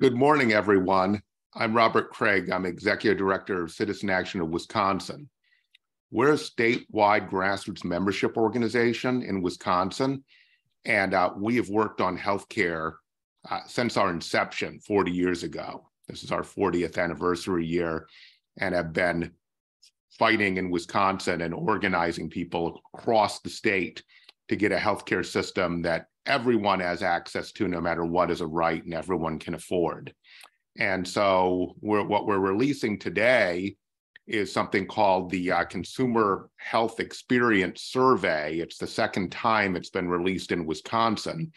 Good morning, everyone. I'm Robert Kraig. I'm Executive Director of Citizen Action of Wisconsin. We're a statewide grassroots membership organization in Wisconsin, and we have worked on healthcare since our inception 40 years ago. This is our 40th anniversary year, and have been fighting in Wisconsin and organizing people across the state to get a healthcare system that everyone has access to, no matter what, is a right and everyone can afford. And so what we're releasing today is something called the Consumer Health Experience Survey. It's the second time it's been released in Wisconsin.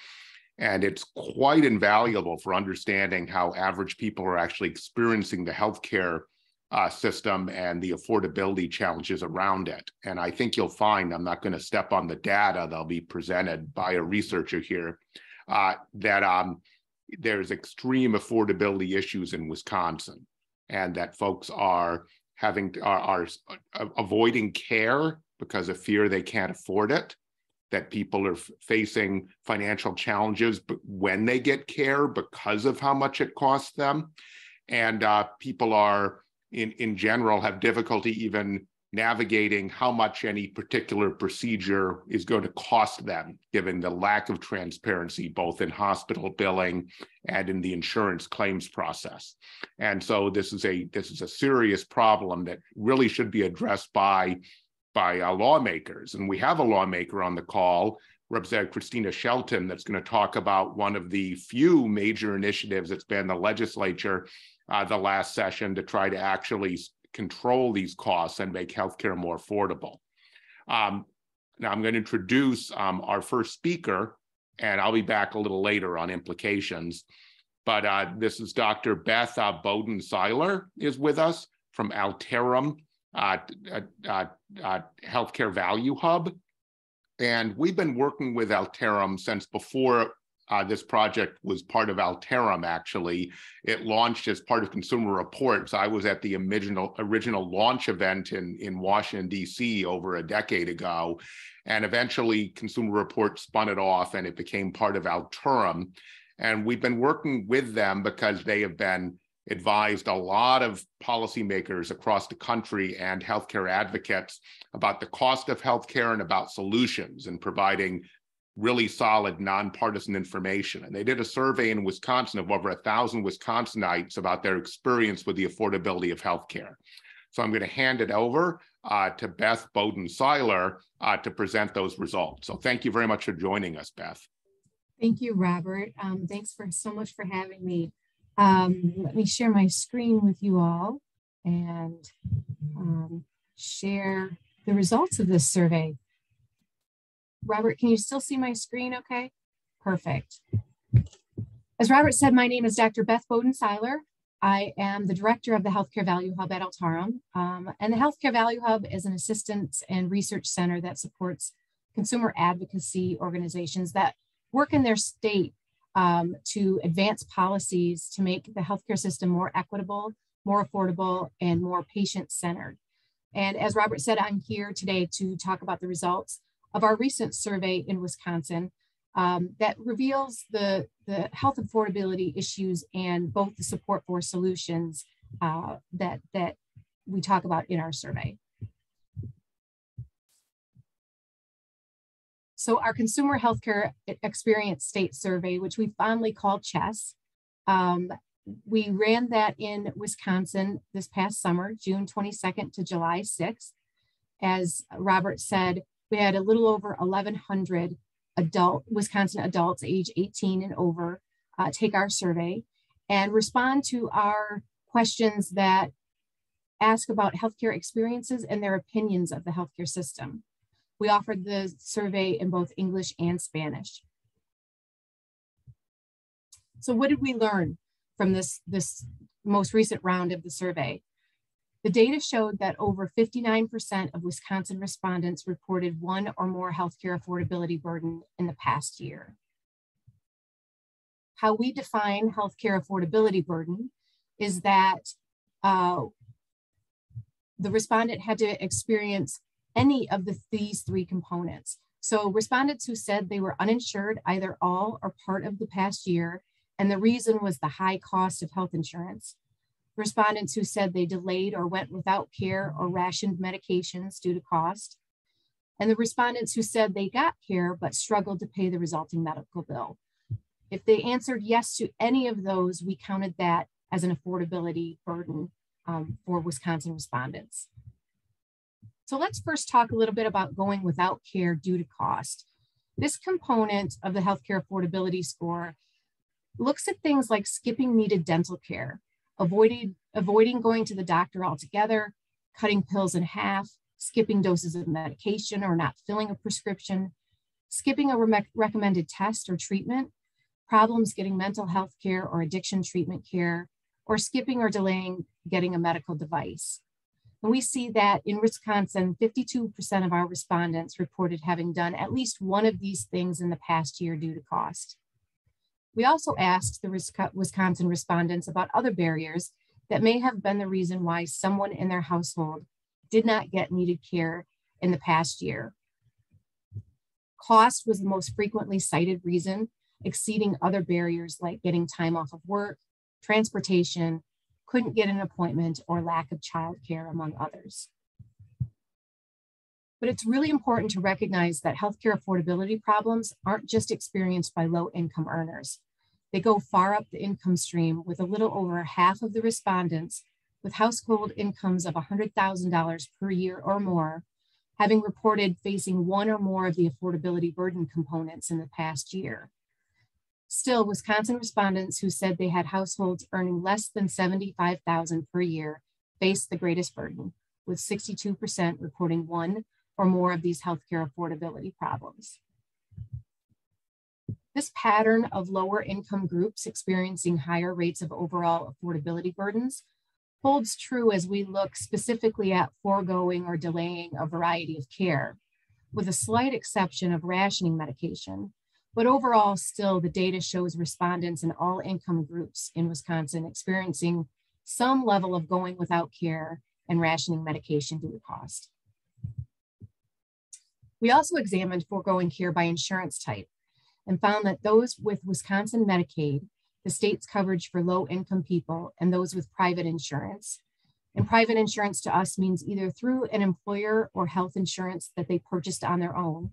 And it's quite invaluable for understanding how average people are actually experiencing the healthcare system and the affordability challenges around it. And I think you'll find, I'm not going to step on the data that'll be presented by a researcher here, that there's extreme affordability issues in Wisconsin, and that folks are avoiding care because of fear they can't afford it, that people are facing financial challenges when they get care because of how much it costs them, and people are in general have difficulty even navigating how much any particular procedure is going to cost them, given the lack of transparency, both in hospital billing and in the insurance claims process. And so this is a serious problem that really should be addressed by lawmakers. And we have a lawmaker on the call, Representative Kristina Shelton, that's going to talk about one of the few major initiatives that's been the legislature the last session to try to actually control these costs and make healthcare more affordable. Now I'm going to introduce our first speaker, and I'll be back a little later on implications. But this is Dr. Beth Beaudin-Seiler is with us from Altarum Healthcare Value Hub. And we've been working with Altarum since before this project was part of Altarum, actually. It launched as part of Consumer Reports. I was at the original launch event in Washington, D.C. over a decade ago. And eventually, Consumer Reports spun it off and it became part of Altarum. And we've been working with them because they have been advised a lot of policymakers across the country and healthcare advocates about the cost of healthcare and about solutions, and providing really solid nonpartisan information. And they did a survey in Wisconsin of over 1,000 Wisconsinites about their experience with the affordability of healthcare. So I'm going to hand it over to Beth Beaudin-Seiler to present those results. So thank you very much for joining us, Beth. Thank you, Robert. Thanks so much for having me. Let me share my screen with you all and share the results of this survey. Robert, can you still see my screen okay? Perfect. As Robert said, my name is Dr. Beth Beaudin-Seiler. I am the director of the Healthcare Value Hub at Altarum. And the Healthcare Value Hub is an assistance and research center that supports consumer advocacy organizations that work in their state to advance policies to make the healthcare system more equitable, more affordable, and more patient-centered. And as Robert said, I'm here today to talk about the results of our recent survey in Wisconsin that reveals the health affordability issues and both the support for solutions that we talk about in our survey. So our Consumer Healthcare Experience State Survey, which we fondly call CHESS, we ran that in Wisconsin this past summer, June 22nd to July 6th. As Robert said, we had a little over 1,100 Wisconsin adults age 18 and over take our survey and respond to our questions that ask about healthcare experiences and their opinions of the healthcare system. We offered the survey in both English and Spanish. So what did we learn from this most recent round of the survey? The data showed that over 59% of Wisconsin respondents reported one or more healthcare affordability burden in the past year. How we define healthcare affordability burden is that the respondent had to experience any of these three components. So respondents who said they were uninsured either all or part of the past year and the reason was the high cost of health insurance. Respondents who said they delayed or went without care or rationed medications due to cost, and the respondents who said they got care but struggled to pay the resulting medical bill. If they answered yes to any of those, we counted that as an affordability burden for Wisconsin respondents. So let's first talk a little bit about going without care due to cost. This component of the healthcare affordability score looks at things like skipping needed dental care, avoiding going to the doctor altogether, cutting pills in half, skipping doses of medication or not filling a prescription, skipping a recommended test or treatment, problems getting mental health care or addiction treatment care, or skipping or delaying getting a medical device. And we see that in Wisconsin, 52% of our respondents reported having done at least one of these things in the past year due to cost. We also asked the Wisconsin respondents about other barriers that may have been the reason why someone in their household did not get needed care in the past year. Cost was the most frequently cited reason, exceeding other barriers like getting time off of work, transportation, couldn't get an appointment, or lack of childcare, among others. But it's really important to recognize that healthcare affordability problems aren't just experienced by low-income earners. They go far up the income stream, with a little over half of the respondents with household incomes of $100,000 per year or more having reported facing one or more of the affordability burden components in the past year. Still, Wisconsin respondents who said they had households earning less than $75,000 per year faced the greatest burden, with 62% reporting one or more of these healthcare affordability problems. This pattern of lower income groups experiencing higher rates of overall affordability burdens holds true as we look specifically at foregoing or delaying a variety of care, with a slight exception of rationing medication. But overall, still, the data shows respondents in all income groups in Wisconsin experiencing some level of going without care and rationing medication due to cost. We also examined foregoing care by insurance type and found that those with Wisconsin Medicaid, the state's coverage for low-income people, and those with private insurance. And private insurance to us means either through an employer or health insurance that they purchased on their own,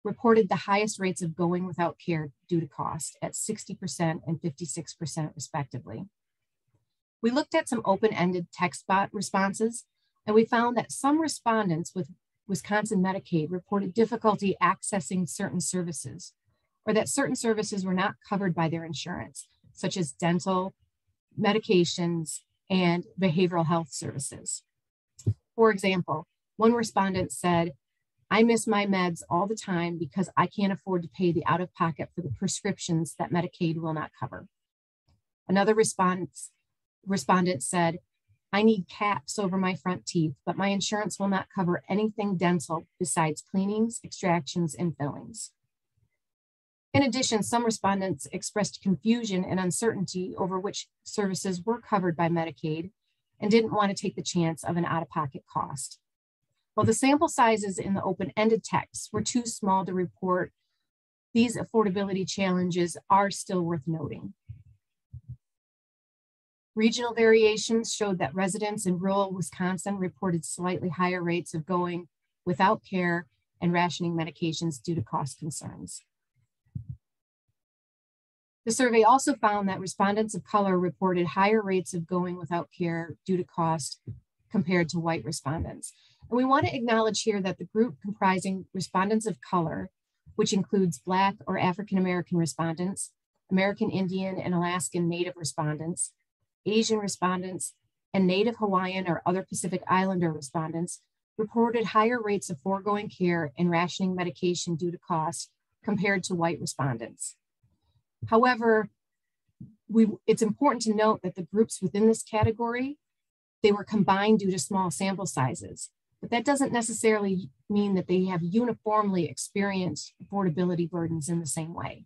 reported the highest rates of going without care due to cost at 60% and 56% respectively. We looked at some open-ended text bot responses, and we found that some respondents with Wisconsin Medicaid reported difficulty accessing certain services, or that certain services were not covered by their insurance, such as dental, medications, and behavioral health services. For example, one respondent said, "I miss my meds all the time because I can't afford to pay the out-of-pocket for the prescriptions that Medicaid will not cover." Another respondent said, "I need caps over my front teeth, but my insurance will not cover anything dental besides cleanings, extractions, and fillings." In addition, some respondents expressed confusion and uncertainty over which services were covered by Medicaid and didn't want to take the chance of an out-of-pocket cost. While the sample sizes in the open-ended texts were too small to report, these affordability challenges are still worth noting. Regional variations showed that residents in rural Wisconsin reported slightly higher rates of going without care and rationing medications due to cost concerns. The survey also found that respondents of color reported higher rates of going without care due to cost compared to white respondents. And we want to acknowledge here that the group comprising respondents of color, which includes Black or African-American respondents, American Indian and Alaskan Native respondents, Asian respondents, and Native Hawaiian or other Pacific Islander respondents, reported higher rates of foregoing care and rationing medication due to cost compared to white respondents. However, it's important to note that the groups within this category, they were combined due to small sample sizes, but that doesn't necessarily mean that they have uniformly experienced affordability burdens in the same way.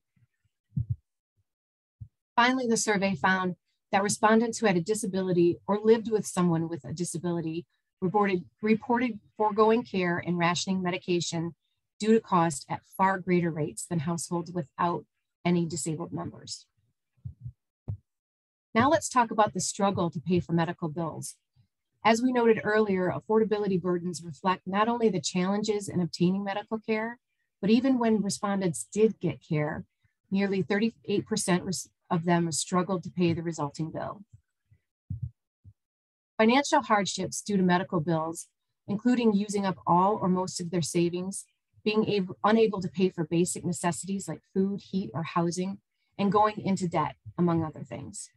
Finally, the survey found that respondents who had a disability or lived with someone with a disability reported foregoing care and rationing medication due to cost at far greater rates than households without any disabled members. Now let's talk about the struggle to pay for medical bills. As we noted earlier, affordability burdens reflect not only the challenges in obtaining medical care, but even when respondents did get care, nearly 38% of them struggled to pay the resulting bill. Financial hardships due to medical bills, including using up all or most of their savings, being unable to pay for basic necessities like food, heat, or housing, and going into debt, among other things.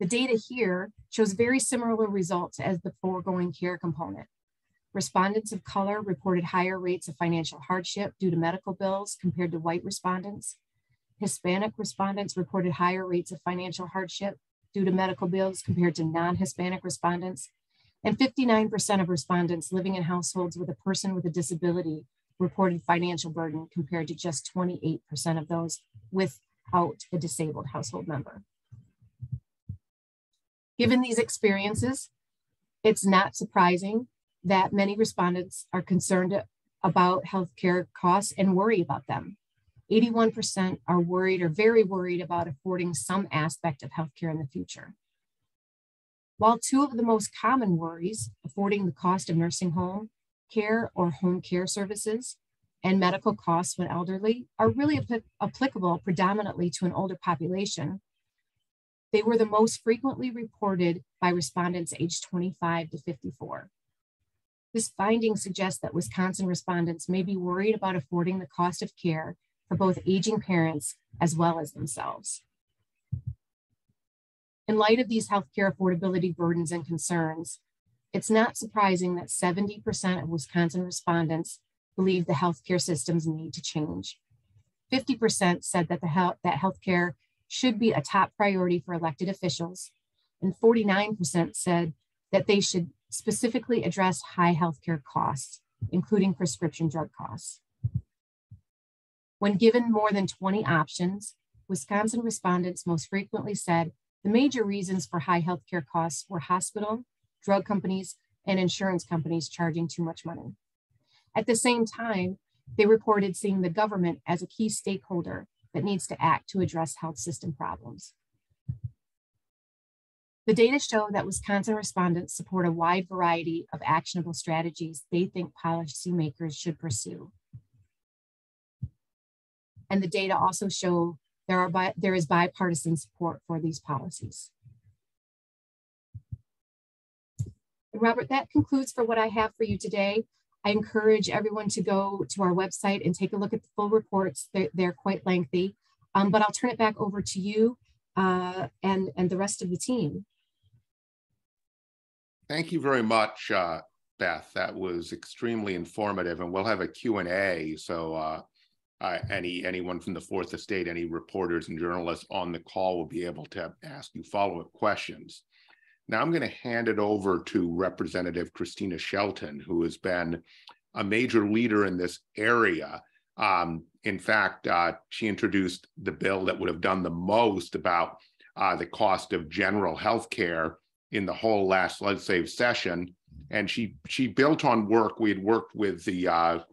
The data here shows very similar results as the foregoing care component. Respondents of color reported higher rates of financial hardship due to medical bills compared to white respondents. Hispanic respondents reported higher rates of financial hardship due to medical bills compared to non-Hispanic respondents. And 59% of respondents living in households with a person with a disability reported financial burden compared to just 28% of those without a disabled household member. Given these experiences, it's not surprising that many respondents are concerned about healthcare costs and worry about them. 81% are worried or very worried about affording some aspect of healthcare in the future. While two of the most common worries, affording the cost of nursing home care or home care services and medical costs when elderly, are really applicable predominantly to an older population, they were the most frequently reported by respondents aged 25 to 54. This finding suggests that Wisconsin respondents may be worried about affording the cost of care for both aging parents as well as themselves. In light of these healthcare affordability burdens and concerns, it's not surprising that 70% of Wisconsin respondents believe the healthcare systems need to change. 50% said that healthcare should be a top priority for elected officials, and 49% said that they should specifically address high healthcare costs, including prescription drug costs. When given more than 20 options, Wisconsin respondents most frequently said the major reasons for high healthcare costs were hospital, drug companies, and insurance companies charging too much money. At the same time, they reported seeing the government as a key stakeholder that needs to act to address health system problems. The data show that Wisconsin respondents support a wide variety of actionable strategies they think policymakers should pursue. And the data also show there is bipartisan support for these policies. Robert, that concludes for what I have for you today. I encourage everyone to go to our website and take a look at the full reports. They're quite lengthy, but I'll turn it back over to you and the rest of the team. Thank you very much, Beth. That was extremely informative, and we'll have a Q&A. So anyone from the Fourth Estate, any reporters and journalists on the call will be able to ask you follow-up questions. Now I'm going to hand it over to Representative Kristina Shelton, who has been a major leader in this area. In fact, she introduced the bill that would have done the most about the cost of general health care in the whole last legislative session. And she built on work. We had worked with the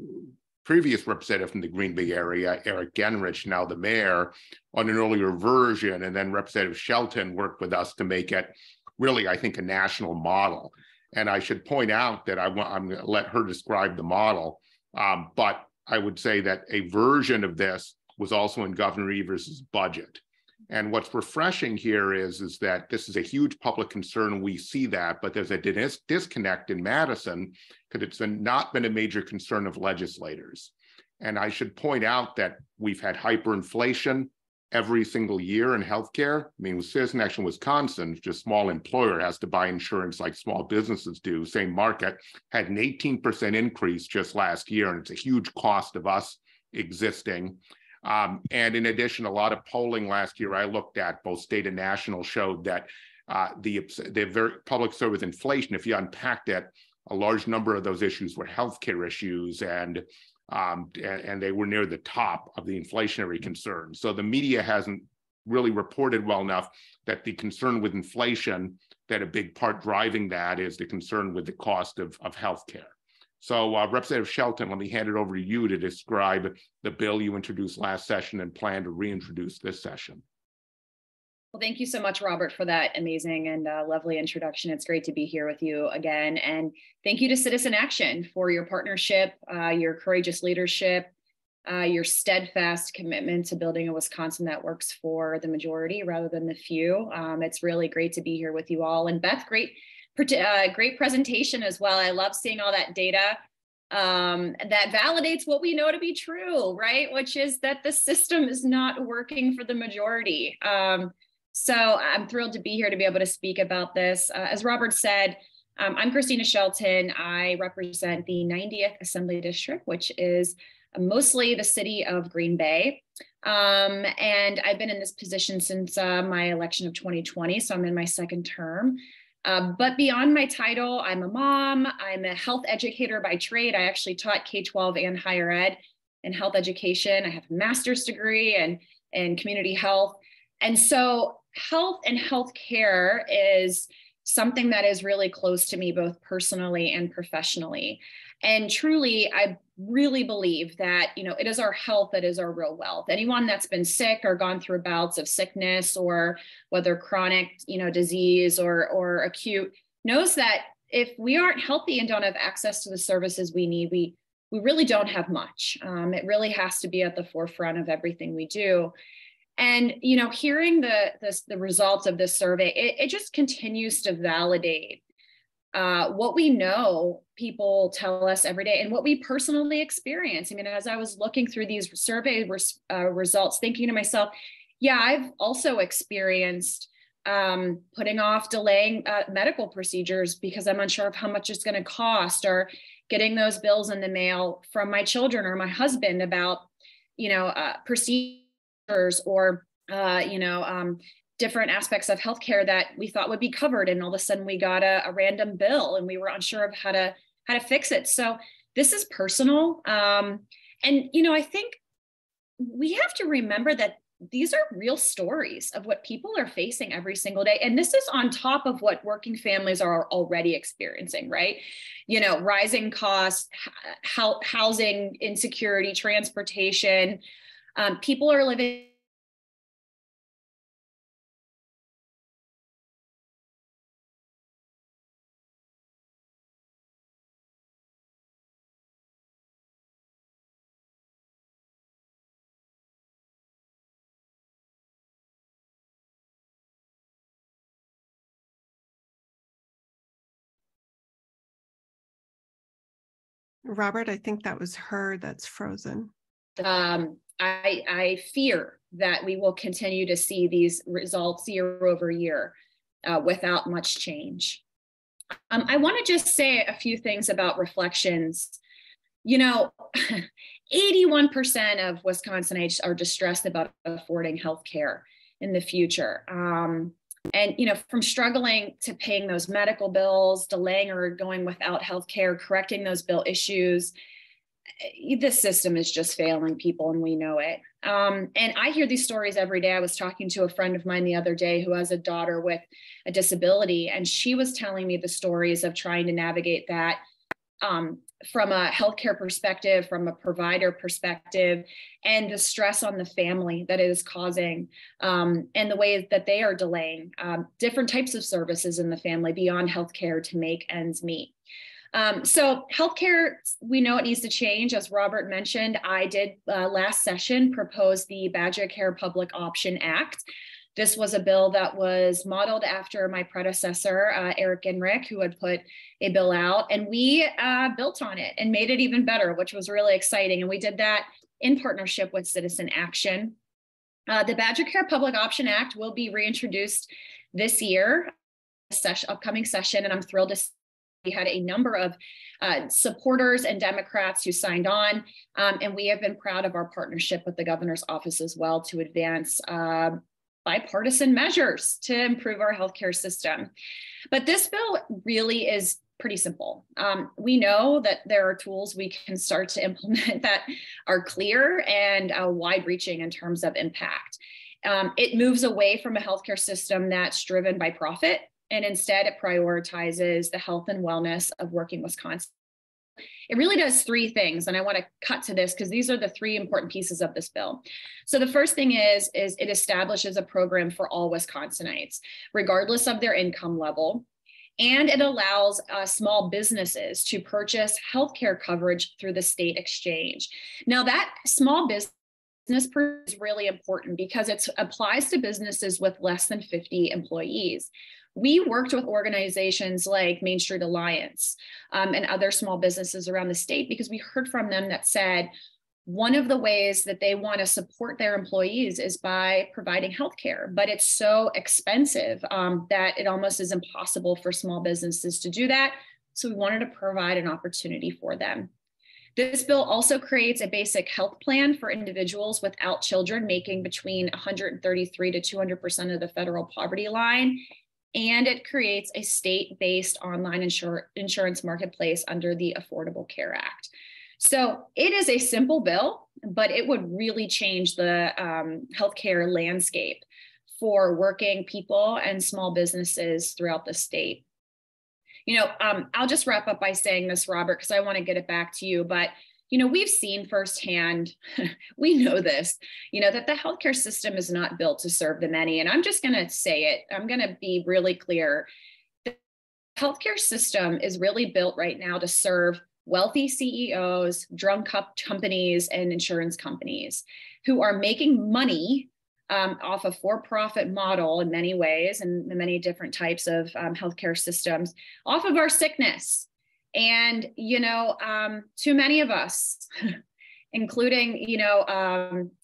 previous representative from the Green Bay area, Eric Genrich, now the mayor, on an earlier version. And then Representative Shelton worked with us to make it really, I think, a national model. And I should point out that I'm going to let her describe the model, but I would say that a version of this was also in Governor Evers's budget. And what's refreshing here is that this is a huge public concern. We see that, but there's a disconnect in Madison because it's not been a major concern of legislators. And I should point out that we've had hyperinflation every single year in healthcare. I mean, with Citizen Action Wisconsin, just small employer has to buy insurance like small businesses do. Same market had an 18% increase just last year, and it's a huge cost of us existing. And in addition, a lot of polling last year I looked at, both state and national, showed that the very public service inflation, if you unpacked it, a large number of those issues were healthcare issues, and they were near the top of the inflationary concerns. So the media hasn't really reported well enough that the concern with inflation, that a big part driving that is the concern with the cost of healthcare. So Representative Shelton, let me hand it over to you to describe the bill you introduced last session and plan to reintroduce this session. Well, thank you so much, Robert, for that amazing and lovely introduction. It's great to be here with you again. And thank you to Citizen Action for your partnership, your courageous leadership, your steadfast commitment to building a Wisconsin that works for the majority rather than the few. It's really great to be here with you all. And Beth, great presentation as well. I love seeing all that data that validates what we know to be true, right? Which is that the system is not working for the majority. So I'm thrilled to be here to be able to speak about this. As Robert said, I'm Kristina Shelton. I represent the 90th Assembly District, which is mostly the city of Green Bay. And I've been in this position since my election of 2020, so I'm in my second term. But beyond my title, I'm a mom, I'm a health educator by trade. I actually taught K-12 and higher ed in health education. I have a master's degree in community health. And so health and healthcare is something that is really close to me, both personally and professionally. And truly, I really believe that, it is our health that is our real wealth. Anyone that's been sick or gone through bouts of sickness, or whether chronic, disease or acute, knows that if we aren't healthy and don't have access to the services we need, we really don't have much. It really has to be at the forefront of everything we do. And, hearing the results of this survey, it just continues to validate what we know people tell us every day and what we personally experience. I mean, as I was looking through these survey results, thinking to myself, yeah, I've also experienced putting off, delaying medical procedures because I'm unsure of how much it's going to cost, or getting those bills in the mail from my children or my husband about, procedures or, different aspects of healthcare that we thought would be covered. And all of a sudden we got a random bill and we were unsure of how to fix it. So this is personal. And, I think we have to remember that these are real stories of what people are facing every single day. And this is on top of what working families are already experiencing, right? Rising costs, housing insecurity, transportation. People are living Robert, I think that was her that's frozen. I fear that we will continue to see these results year over year without much change. I want to just say a few things about reflections. 81% of Wisconsinites are distressed about affording health care in the future. And, from struggling to paying those medical bills, delaying or going without health care, correcting those bill issues, this system is just failing people, and we know it. And I hear these stories every day. I was talking to a friend of mine the other day who has a daughter with a disability, and she was telling me the stories of trying to navigate that from a healthcare perspective, from a provider perspective, and the stress on the family that it is causing, and the ways that they are delaying different types of services in the family beyond healthcare to make ends meet. So healthcare, we know it needs to change. As Robert mentioned, I did last session propose the Badger Care Public Option Act. This was a bill that was modeled after my predecessor, Eric Enrick, who had put a bill out, and we built on it and made it even better, which was really exciting. And we did that in partnership with Citizen Action. The Badger Care Public Option Act will be reintroduced this year, upcoming session, and I'm thrilled to see we had a number of supporters and Democrats who signed on, and we have been proud of our partnership with the governor's office as well to advance bipartisan measures to improve our healthcare system. But this bill really is pretty simple. We know that there are tools we can start to implement that are clear and wide-reaching in terms of impact. It moves away from a healthcare system that's driven by profit, and instead it prioritizes the health and wellness of working Wisconsinites. It really does three things, and I want to cut to this because these are the three important pieces of this bill. So the first thing is it establishes a program for all Wisconsinites, regardless of their income level, and it allows small businesses to purchase healthcare coverage through the state exchange. Now, that small business is really important because it applies to businesses with less than 50 employees. We worked with organizations like Main Street Alliance and other small businesses around the state because we heard from them that said one of the ways that they want to support their employees is by providing healthcare, but it's so expensive that it almost is impossible for small businesses to do that. So we wanted to provide an opportunity for them. This bill also creates a basic health plan for individuals without children making between 133 to 200% of the federal poverty line. And it creates a state-based online insurance marketplace under the Affordable Care Act. So it is a simple bill, but it would really change the healthcare landscape for working people and small businesses throughout the state. I'll just wrap up by saying this, Robert, because I want to get it back to you. But, we've seen firsthand, we know this, that the healthcare system is not built to serve the many. And I'm just going to say it. I'm going to be really clear. The healthcare system is really built right now to serve wealthy CEOs, drug companies, and insurance companies who are making money off a for-profit model in many ways and many different types of healthcare systems off of our sickness. And, too many of us, including,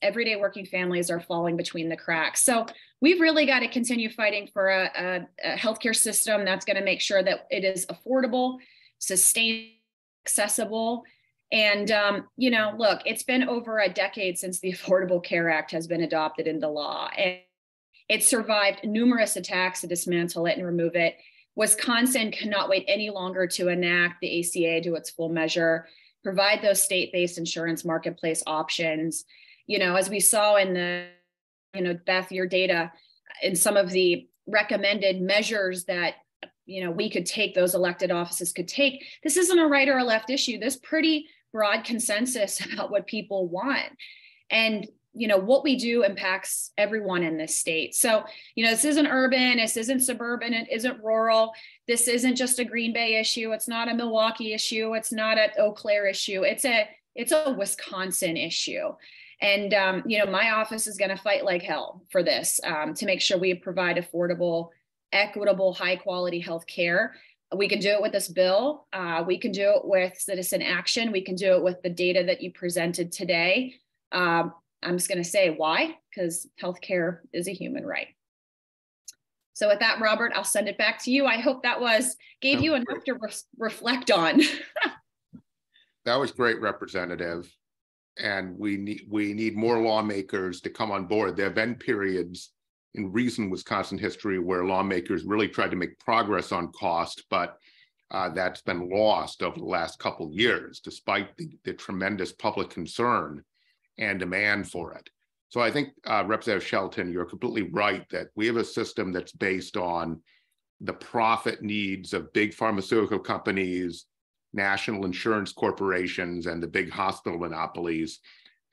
everyday working families are falling between the cracks. So we've really got to continue fighting for a healthcare system that's going to make sure that it is affordable, sustainable, accessible. And, look, it's been over a decade since the Affordable Care Act has been adopted into law, and it survived numerous attacks to dismantle it and remove it. Wisconsin cannot wait any longer to enact the ACA to its full measure, provide those state-based insurance marketplace options. As we saw in the, Beth, your data, in some of the recommended measures that we could take, those elected offices could take. This isn't a right or a left issue. There's pretty broad consensus about what people want. And, what we do impacts everyone in this state. So, this isn't urban, this isn't suburban, it isn't rural. This isn't just a Green Bay issue. It's not a Milwaukee issue. It's not an Eau Claire issue. It's a Wisconsin issue. And, my office is going to fight like hell for this to make sure we provide affordable, equitable, high quality health care. We can do it with this bill. We can do it with Citizen Action. We can do it with the data that you presented today. I'm just going to say why, because healthcare is a human right. So with that, Robert, I'll send it back to you. I hope that gave you enough to reflect on. That was great, Representative. And we need more lawmakers to come on board. There have been periods in recent Wisconsin history where lawmakers really tried to make progress on cost, but that's been lost over the last couple of years, despite the tremendous public concern and demand for it. So I think, Representative Shelton, you're completely right that we have a system that's based on the profit needs of big pharmaceutical companies, national insurance corporations, and the big hospital monopolies.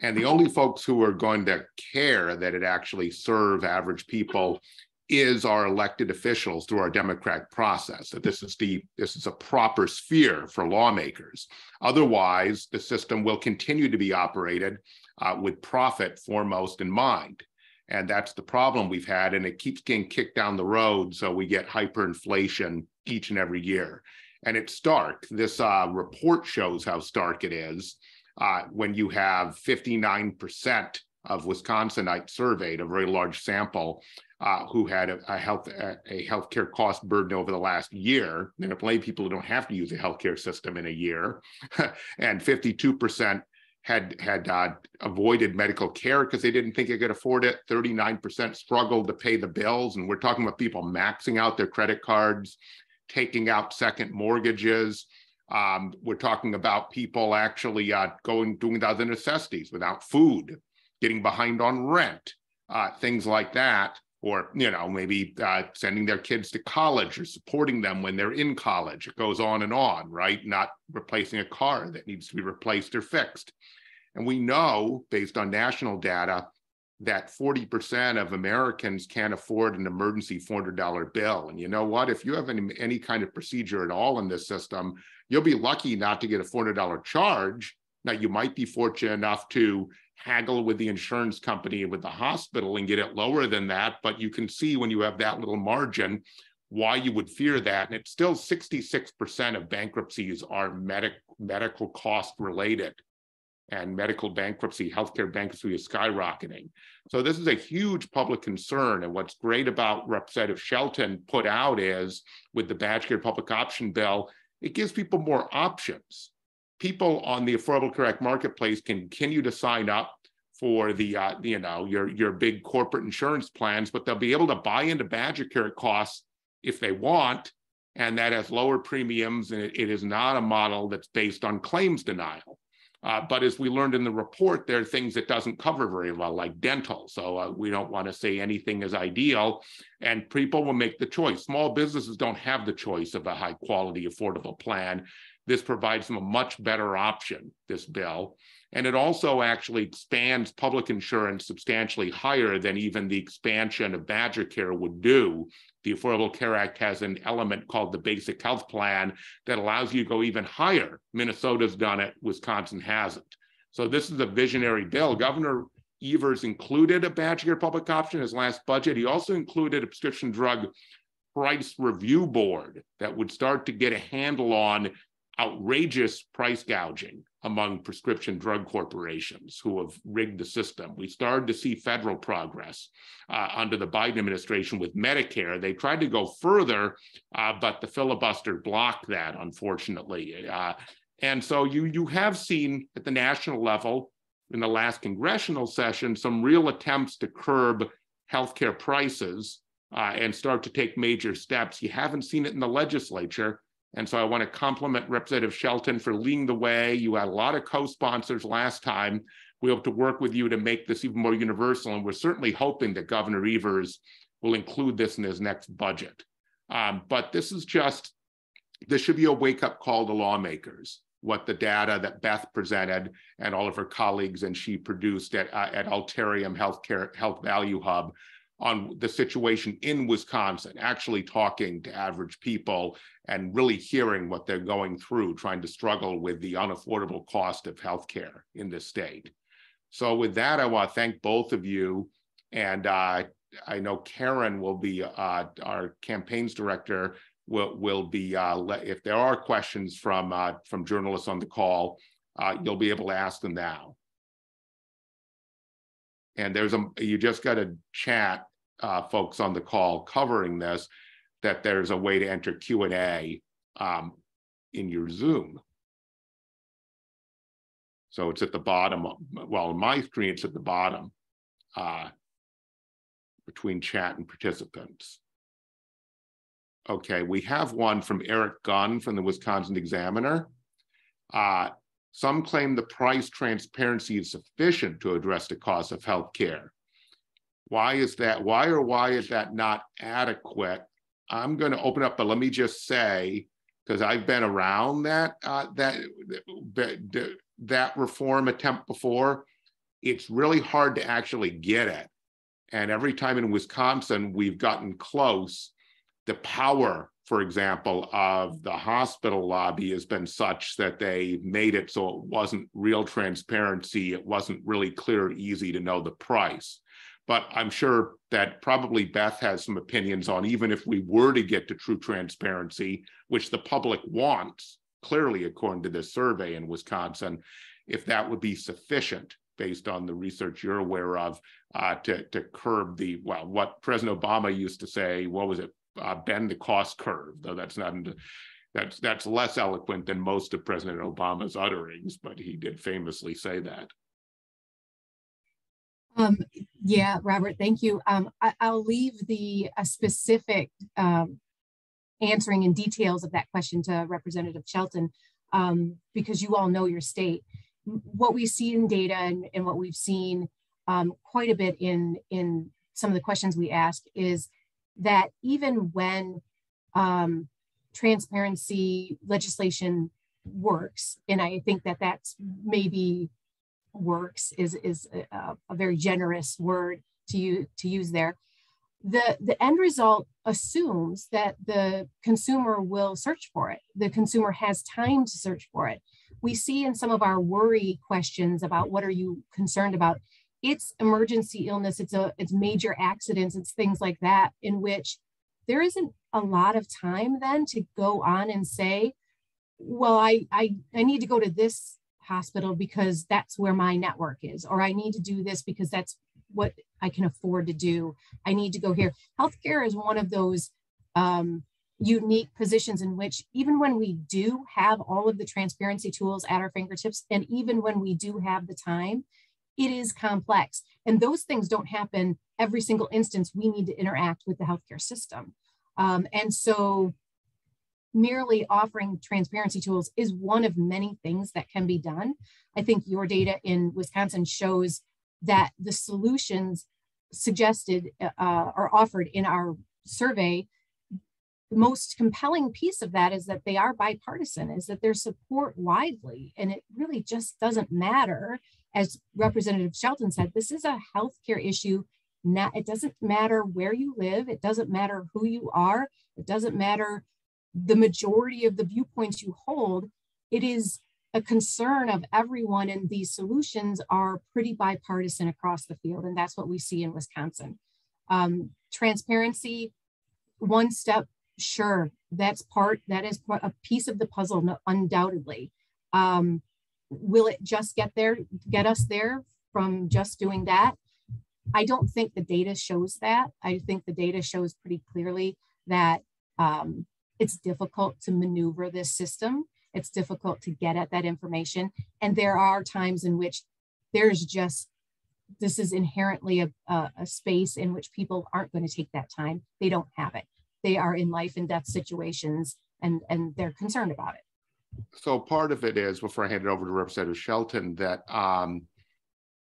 And the only folks who are going to care that it actually serve average people is our elected officials through our democratic process. That this is a proper sphere for lawmakers. Otherwise, the system will continue to be operated with profit foremost in mind. And that's the problem we've had, and it keeps getting kicked down the road, so we get hyperinflation each and every year. And it's stark. This report shows how stark it is. When you have 59% of Wisconsinites surveyed, a very large sample, who had a healthcare cost burden over the last year, and if lay people who don't have to use a healthcare system in a year, and 52% had avoided medical care because they didn't think they could afford it. 39% struggled to pay the bills, and we're talking about people maxing out their credit cards, taking out second mortgages. We're talking about people actually doing the other necessities without food, getting behind on rent, things like that. or, maybe sending their kids to college or supporting them when they're in college. It goes on and on, right? Not replacing a car that needs to be replaced or fixed. And we know, based on national data, that 40% of Americans can't afford an emergency $400 bill. And you know what? If you have any kind of procedure at all in this system, you'll be lucky not to get a $400 charge. Now, you might be fortunate enough to haggle with the insurance company and with the hospital and get it lower than that. But you can see when you have that little margin why you would fear that. And it's still 66% of bankruptcies are medical cost related. And medical bankruptcy, healthcare bankruptcy is skyrocketing. So this is a huge public concern. And what's great about Representative Shelton put out is, with the Badge Care Public Option Bill, it gives people more options. People on the Affordable Care Act marketplace can continue to sign up for the, your big corporate insurance plans, but they'll be able to buy into Badge Care costs if they want, and that has lower premiums, and it is not a model that's based on claims denial. But as we learned in the report, there are things it doesn't cover very well, like dental. So we don't want to say anything is ideal, and people will make the choice. Small businesses don't have the choice of a high quality, affordable plan. This provides them a much better option, this bill. And it also actually expands public insurance substantially higher than even the expansion of Badge Care would do. The Affordable Care Act has an element called the Basic Health Plan that allows you to go even higher. Minnesota's done it, Wisconsin hasn't. So this is a visionary bill. Governor Evers included a Badge Care public option in his last budget. He also included a prescription drug price review board that would start to get a handle on outrageous price gouging among prescription drug corporations who have rigged the system. We started to see federal progress under the Biden administration with Medicare. They tried to go further, but the filibuster blocked that, unfortunately. And so you have seen at the national level in the last congressional session some real attempts to curb healthcare prices and start to take major steps. You haven't seen it in the legislature. And so I want to compliment Representative Shelton for leading the way. You had a lot of co-sponsors last time. We hope to work with you to make this even more universal. And we're certainly hoping that Governor Evers will include this in his next budget. But this should be a wake-up call to lawmakers, what the data that Beth presented and all of her colleagues and she produced at Altarum Health Value Hub on the situation in Wisconsin, actually talking to average people and really hearing what they're going through, trying to struggle with the unaffordable cost of healthcare in this state. So with that, I want to thank both of you. And I know Karen will be, our campaigns director, will be, if there are questions from journalists on the call, you'll be able to ask them now. And you just got to chat, folks on the call covering this, that there's a way to enter Q&A in your Zoom. So it's at the bottom. Well, on my screen, it's at the bottom between chat and participants. Okay, we have one from Eric Gunn from the Wisconsin Examiner. Some claim the price transparency is sufficient to address the cost of health care. Why is that? Why is that not adequate? I'm going to open up, but let me just say, because I've been around that reform attempt before, it's really hard to actually get it. And every time in Wisconsin we've gotten close, the power, for example, of the hospital lobby has been such that they made it so it wasn't real transparency. It wasn't really clear or easy to know the price. But I'm sure that probably Beth has some opinions on, even if we were to get to true transparency, which the public wants, clearly, according to this survey in Wisconsin, if that would be sufficient based on the research you're aware of to curb what President Obama used to say, what was it, bend the cost curve, though that's less eloquent than most of President Obama's utterings, but he did famously say that. Yeah, Robert, thank you. I'll leave the specific answering in details of that question to Representative Shelton, because you all know your state. What we see in data and what we've seen quite a bit in some of the questions we ask is that even when transparency legislation works, and I think that that's maybe works is a very generous word to use there. The end result assumes that the consumer will search for it. The consumer has time to search for it. We see in some of our worry questions about what are you concerned about, it's emergency illness, it's major accidents, it's things like that, in which there isn't a lot of time then to go on and say, well, I need to go to this hospital because that's where my network is, or I need to do this because that's what I can afford to do. I need to go here. Healthcare is one of those unique positions in which even when we do have all of the transparency tools at our fingertips, and even when we do have the time, it is complex. And those things don't happen every single instance we need to interact with the healthcare system. And so merely offering transparency tools is one of many things that can be done. I think your data in Wisconsin shows that the solutions suggested or offered in our survey, the most compelling piece of that is that they are bipartisan, is that there's support widely, and it really just doesn't matter. As Representative Shelton said, this is a healthcare issue. It doesn't matter where you live. It doesn't matter who you are. It doesn't matter the majority of the viewpoints you hold. It is a concern of everyone, and these solutions are pretty bipartisan across the field, and that's what we see in Wisconsin. Transparency, one step, sure, that is a piece of the puzzle, undoubtedly. Will it just get us there from just doing that? I don't think the data shows that. I think the data shows pretty clearly that it's difficult to maneuver this system. It's difficult to get at that information. And there are times in which this is inherently a space in which people aren't going to take that time. They don't have it. They are in life and death situations, and they're concerned about it. So part of it is, before I hand it over to Representative Shelton, that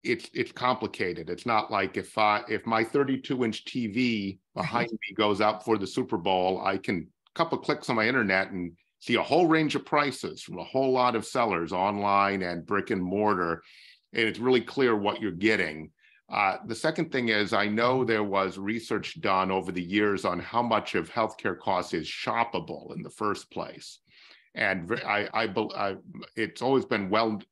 it's complicated. It's not like if my 32-inch TV behind me goes out for the Super Bowl, I can couple clicks on my internet and see a whole range of prices from a whole lot of sellers online and brick and mortar, and it's really clear what you're getting. The second thing is, I know there was research done over the years on how much of healthcare costs is shoppable in the first place. And it's always been well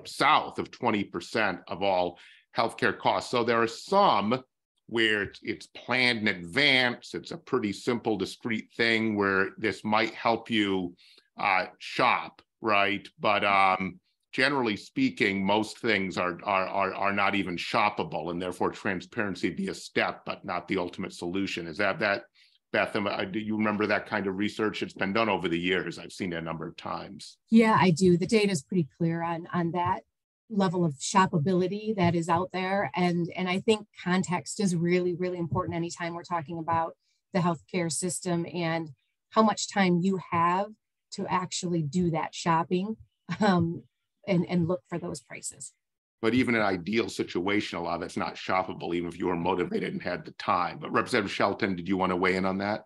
south of 20% of all healthcare costs. So there are some where it's planned in advance. It's a pretty simple, discrete thing where this might help you shop, right? But generally speaking, most things are not even shoppable, and therefore transparency be a step, but not the ultimate solution. Is that Beth, do you remember that kind of research? It's been done over the years. I've seen it a number of times. Yeah, I do. The data is pretty clear on that level of shoppability that is out there. And I think context is really, really important anytime we're talking about the healthcare system and how much time you have to actually do that shopping and look for those prices. But even an ideal situation, a lot of it's not shoppable, even if you were motivated and had the time. But Representative Shelton, did you want to weigh in on that?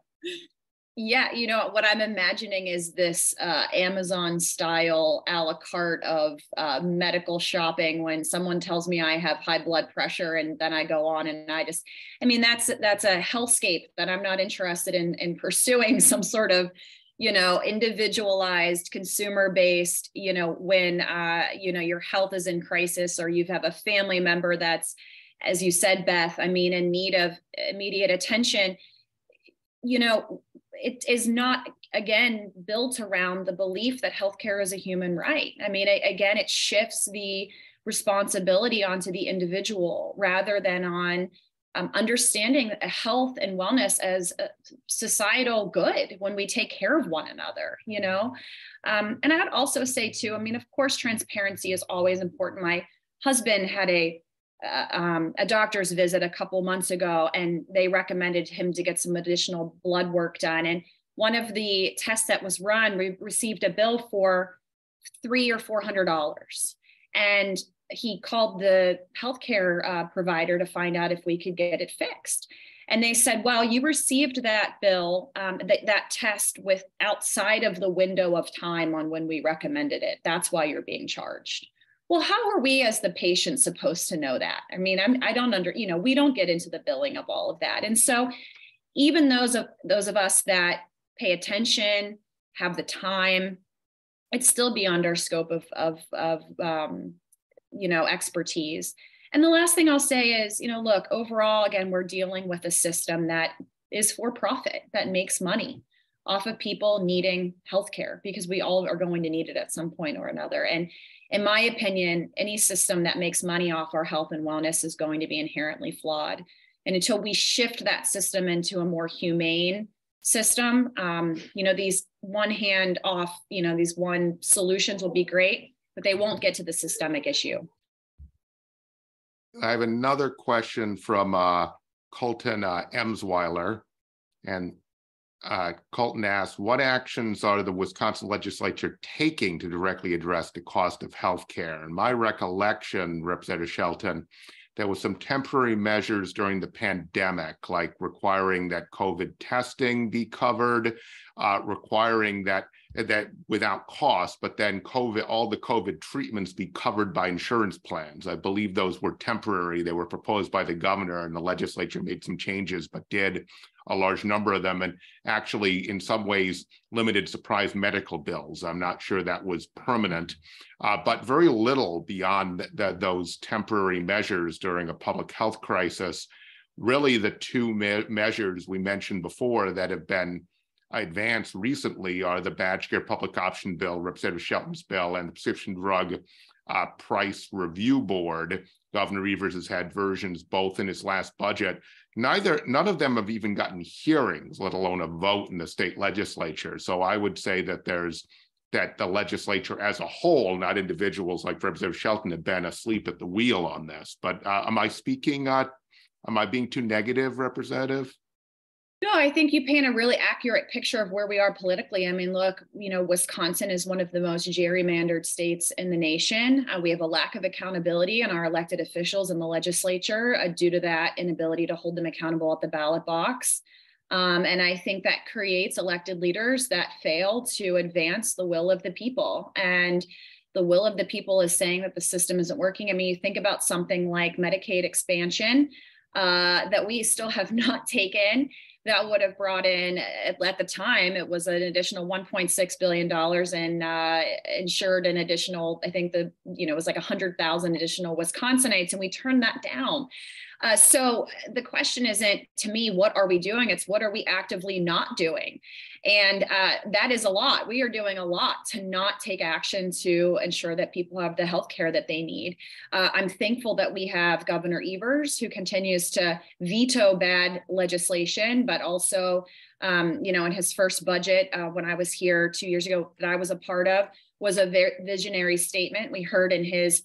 Yeah, what I'm imagining is this Amazon style a la carte of medical shopping when someone tells me I have high blood pressure, and then I go on and that's a hellscape that I'm not interested in pursuing. Some sort of individualized, consumer-based, when, your health is in crisis, or you have a family member that's, as you said, Beth, in need of immediate attention, it is not, again, built around the belief that healthcare is a human right. Again, it shifts the responsibility onto the individual rather than on understanding health and wellness as a societal good when we take care of one another, And I'd also say too, of course, transparency is always important. My husband had a doctor's visit a couple months ago, and they recommended him to get some additional blood work done. And one of the tests that was run, we received a bill for $300 or $400. And he called the healthcare provider to find out if we could get it fixed. And they said, well, you received that bill, that test with outside of the window of time on when we recommended it. That's why you're being charged. Well, how are we as the patient supposed to know that? I mean, I don't we don't get into the billing of all of that. And so even those of us that pay attention, have the time, it's still beyond our scope of expertise. And the last thing I'll say is, look, overall, again, we're dealing with a system that is for profit, that makes money off of people needing healthcare, because we all are going to need it at some point or another. And in my opinion, any system that makes money off our health and wellness is going to be inherently flawed. And until we shift that system into a more humane system, these one hand off, these one solutions will be great, but they won't get to the systemic issue. I have another question from Colton Emsweiler, and Colton asks, what actions are the Wisconsin legislature taking to directly address the cost of healthcare? And my recollection, Representative Shelton, there was some temporary measures during the pandemic, like requiring that COVID testing be covered, requiring that without cost, but then all the COVID treatments be covered by insurance plans. I believe those were temporary. They were proposed by the governor, and the legislature made some changes, but did a large number of them, and actually in some ways limited surprise medical bills. I'm not sure that was permanent, but very little beyond those temporary measures during a public health crisis. Really, the two measures we mentioned before that have been advanced recently are the Badge Care Public Option Bill, Representative Shelton's bill, and the Prescription Drug Price Review Board. Governor Evers has had versions both in his last budget. None of them have even gotten hearings, let alone a vote in the state legislature. So I would say that the legislature as a whole, not individuals like Representative Shelton, have been asleep at the wheel on this. But am I being too negative, Representative? No, I think you paint a really accurate picture of where we are politically. I mean, look, Wisconsin is one of the most gerrymandered states in the nation. We have a lack of accountability in our elected officials in the legislature due to that inability to hold them accountable at the ballot box. And I think that creates elected leaders that fail to advance the will of the people. And the will of the people is saying that the system isn't working. I mean, you think about something like Medicaid expansion that we still have not taken. That would have brought in, at the time, it was an additional $1.6 billion and insured an additional, I think it was like 100,000 additional Wisconsinites, and we turned that down. So the question isn't, to me, what are we doing? It's what are we actively not doing? And that is a lot. We are doing a lot to not take action to ensure that people have the health care that they need. I'm thankful that we have Governor Evers, who continues to veto bad legislation, but also, in his first budget, when I was here 2 years ago, that I was a part of, was a very visionary statement. We heard in his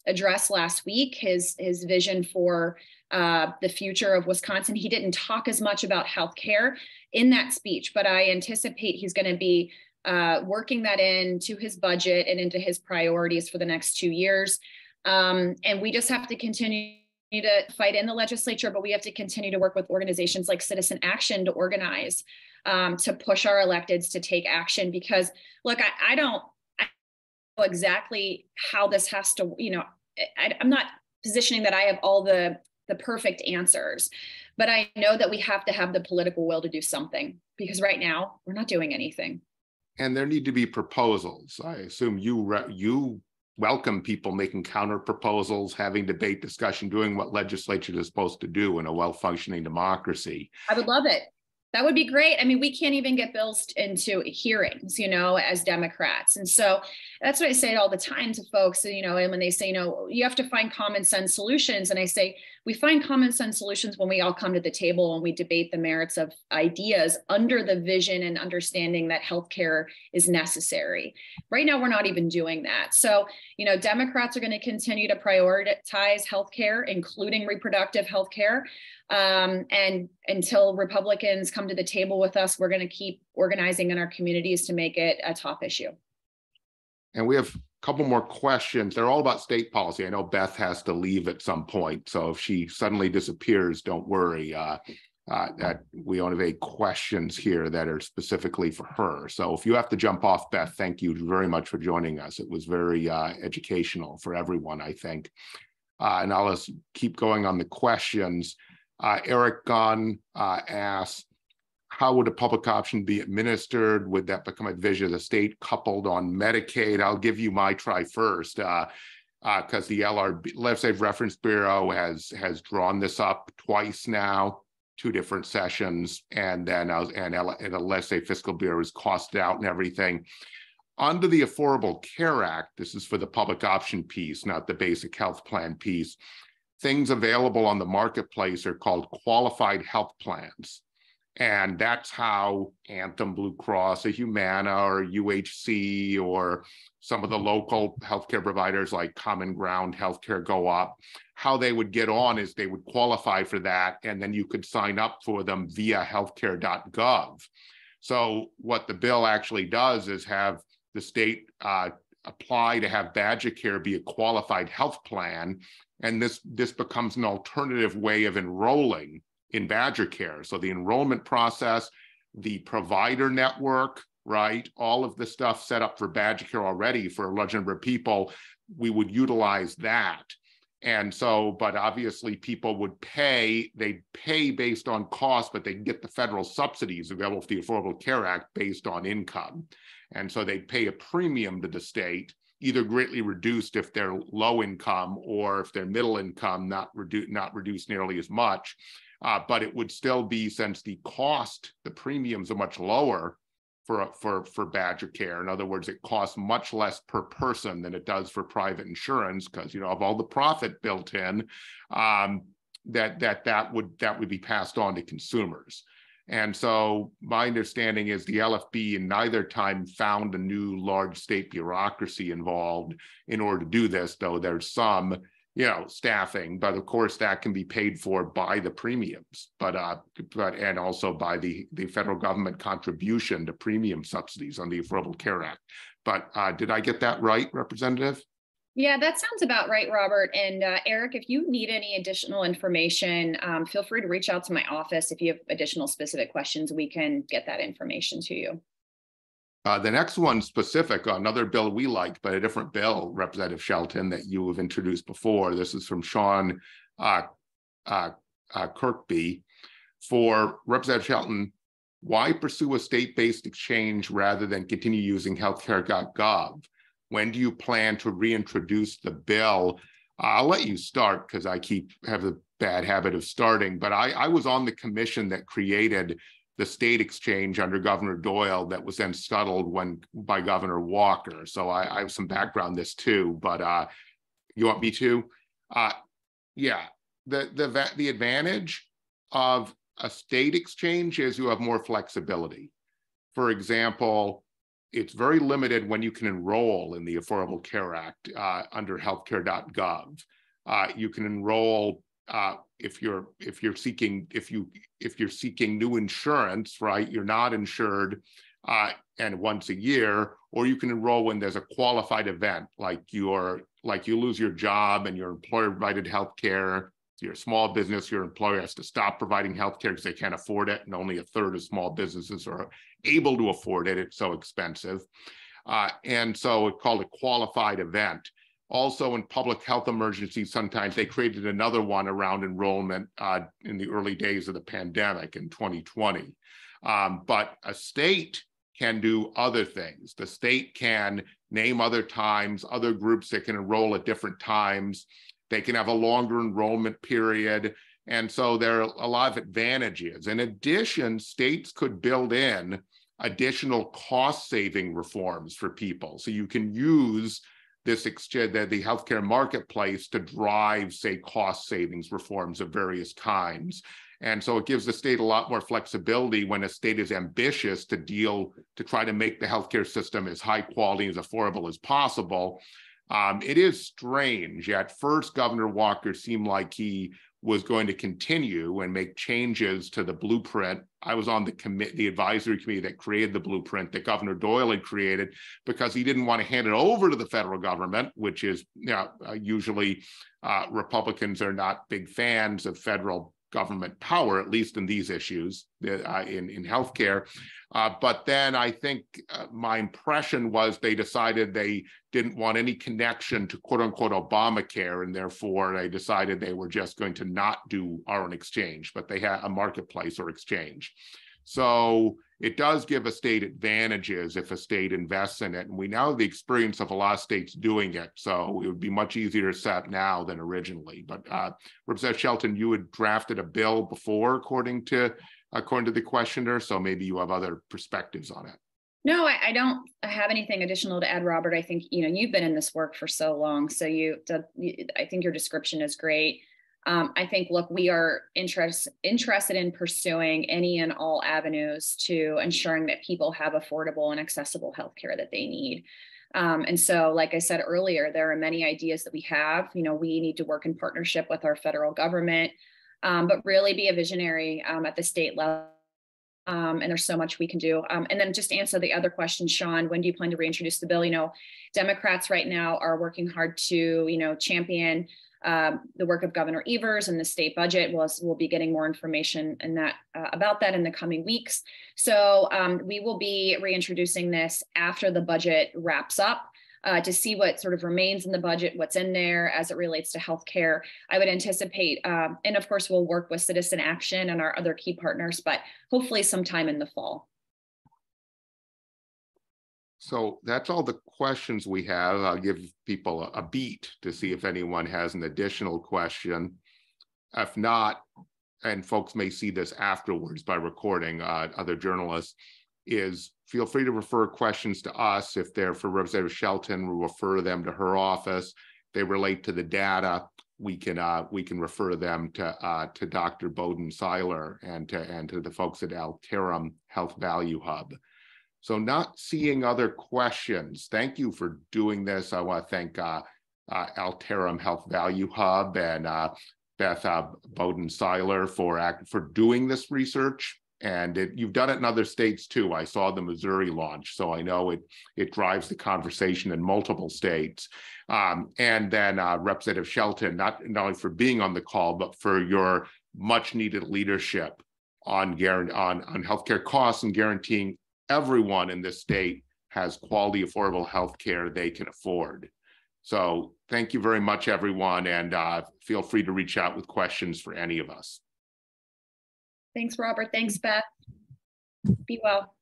address last week his vision for the future of Wisconsin. He didn't talk as much about healthcare in that speech, but I anticipate he's going to be working that into his budget and into his priorities for the next 2 years. And we just have to continue to fight in the legislature, but we have to continue to work with organizations like Citizen Action to organize, to push our electeds to take action. Because look, I don't know exactly how this has to, I'm not positioning that I have all the perfect answers, but I know that we have to have the political will to do something, because right now we're not doing anything. And there need to be proposals. I assume you welcome people making counter proposals, having debate, discussion, doing what legislature is supposed to do in a well-functioning democracy. I would love it. That would be great. I mean, we can't even get bills into hearings, as Democrats. And so that's what I say all the time to folks, and when they say, you have to find common sense solutions. And I say, we find common sense solutions when we all come to the table and we debate the merits of ideas under the vision and understanding that healthcare is necessary. Right now, we're not even doing that. So, Democrats are going to continue to prioritize healthcare, including reproductive healthcare. And until Republicans come to the table with us, we're going to keep organizing in our communities to make it a top issue. And we have couple more questions. They're all about state policy. I know Beth has to leave at some point, so if she suddenly disappears, don't worry. That we only have 8 questions here that are specifically for her. So if you have to jump off, Beth, thank you very much for joining us. It was very educational for everyone, I think. And I'll just keep going on the questions. Eric Gunn asks, how would a public option be administered? Would that become a division of the state coupled on Medicaid? I'll give you my try first, because the Legislative Reference Bureau has drawn this up twice now, 2 different sessions, and then the Legislative Fiscal Bureau has costed out and everything. Under the Affordable Care Act, this is for the public option piece, not the basic health plan piece, things available on the marketplace are called qualified health plans. And that's how Anthem Blue Cross, or Humana, or UHC, or some of the local healthcare providers like Common Ground Healthcare go up. How they would get on is they would qualify for that, and then you could sign up for them via healthcare.gov. So what the bill actually does is have the state apply to have Badger Care be a qualified health plan, and this becomes an alternative way of enrolling in Badger Care. So the enrollment process, the provider network, right? All of the stuff set up for Badger Care already for a large number of people, we would utilize that. And so, but obviously people would they'd pay based on cost, but they can get the federal subsidies available for the Affordable Care Act based on income. And so they'd pay a premium to the state, either greatly reduced if they're low income, or if they're middle income, not reduced nearly as much. But it would still be, since the premiums are much lower for Badger Care. In other words, it costs much less per person than it does for private insurance, because of all the profit built in, that would be passed on to consumers. And so my understanding is the LFB in neither time found a new large state bureaucracy involved in order to do this, though there's some staffing, but of course that can be paid for by the premiums, but and also by the federal government contribution to premium subsidies on the Affordable Care Act. But did I get that right, Representative? Yeah, that sounds about right, Robert. And Eric, if you need any additional information, feel free to reach out to my office. If you have additional specific questions, we can get that information to you. The next one specific, another bill we like, but a different bill, Representative Shelton, that you have introduced before. This is from Sean Kirkby. For Representative Shelton, why pursue a state-based exchange rather than continue using healthcare.gov? When do you plan to reintroduce the bill? I'll let you start because I have a bad habit of starting, but I was on the commission that created the state exchange under Governor Doyle that was then scuttled by Governor Walker. So I have some background on this too, but you want me to? Yeah, the advantage of a state exchange is you have more flexibility. For example, it's very limited when you can enroll in the Affordable Care Act under healthcare.gov. You can enroll if you're seeking new insurance, right? You're not insured, and once a year, or you can enroll when there's a qualified event, like you lose your job and your employer provided health care. You're a small business, your employer has to stop providing health care because they can't afford it, and only a third of small businesses are able to afford it. It's so expensive. And so it's called a qualified event. Also in public health emergencies, sometimes they created another one around enrollment in the early days of the pandemic in 2020. But a state can do other things. The state can name other times, other groups that can enroll at different times. They can have a longer enrollment period. And so there are a lot of advantages. In addition, states could build in additional cost-saving reforms for people. So you can use this exchange, the healthcare marketplace, to drive, say, cost savings reforms of various kinds. And so it gives the state a lot more flexibility when a state is ambitious to try to make the healthcare system as high quality, as affordable as possible. It is strange. At first, Governor Walker seemed like he was going to continue and make changes to the blueprint. I was on the advisory committee that created the blueprint that Governor Doyle had created, because he didn't want to hand it over to the federal government, which is, usually Republicans are not big fans of federal government power, at least in these issues in healthcare. But then I think my impression was they decided they didn't want any connection to quote unquote Obamacare, and therefore they decided they were just going to not do our own exchange, but they had a marketplace or exchange. So it does give a state advantages if a state invests in it. And we now have the experience of a lot of states doing it. So it would be much easier to set up now than originally. But Representative Shelton, you had drafted a bill before, according to the questioner. So maybe you have other perspectives on it. No, I don't have anything additional to add, Robert. I think, you've been in this work for so long. So I think your description is great. I think, look, we are interested in pursuing any and all avenues to ensuring that people have affordable and accessible healthcare that they need. And so, like I said earlier, there are many ideas that we have. We need to work in partnership with our federal government, but really be a visionary at the state level. And there's so much we can do. And then just to answer the other question, Sean, when do you plan to reintroduce the bill? Democrats right now are working hard to, champion the work of Governor Evers and the state budget. We'll be getting more information about that in the coming weeks. So we will be reintroducing this after the budget wraps up to see what sort of remains in the budget, what's in there as it relates to healthcare. I would anticipate, and of course, we'll work with Citizen Action and our other key partners, but hopefully sometime in the fall. So that's all the questions we have. I'll give people a beat to see if anyone has an additional question. If not, and folks may see this afterwards by recording, other journalists, is feel free to refer questions to us. If they're for Representative Shelton, we'll refer them to her office. If they relate to the data, we can refer them to Dr. Beaudin-Seiler and to the folks at Altarum Health Value Hub. So not seeing other questions. Thank you for doing this. I want to thank Altarum Health Value Hub and Beth Beaudin-Seiler for doing this research. And you've done it in other states too. I saw the Missouri launch, so I know it drives the conversation in multiple states. And then Representative Shelton, not only for being on the call, but for your much needed leadership on healthcare costs and guaranteeing everyone in this state has quality, affordable health care they can afford. So thank you very much, everyone, and feel free to reach out with questions for any of us. Thanks, Robert. Thanks, Beth. Be well.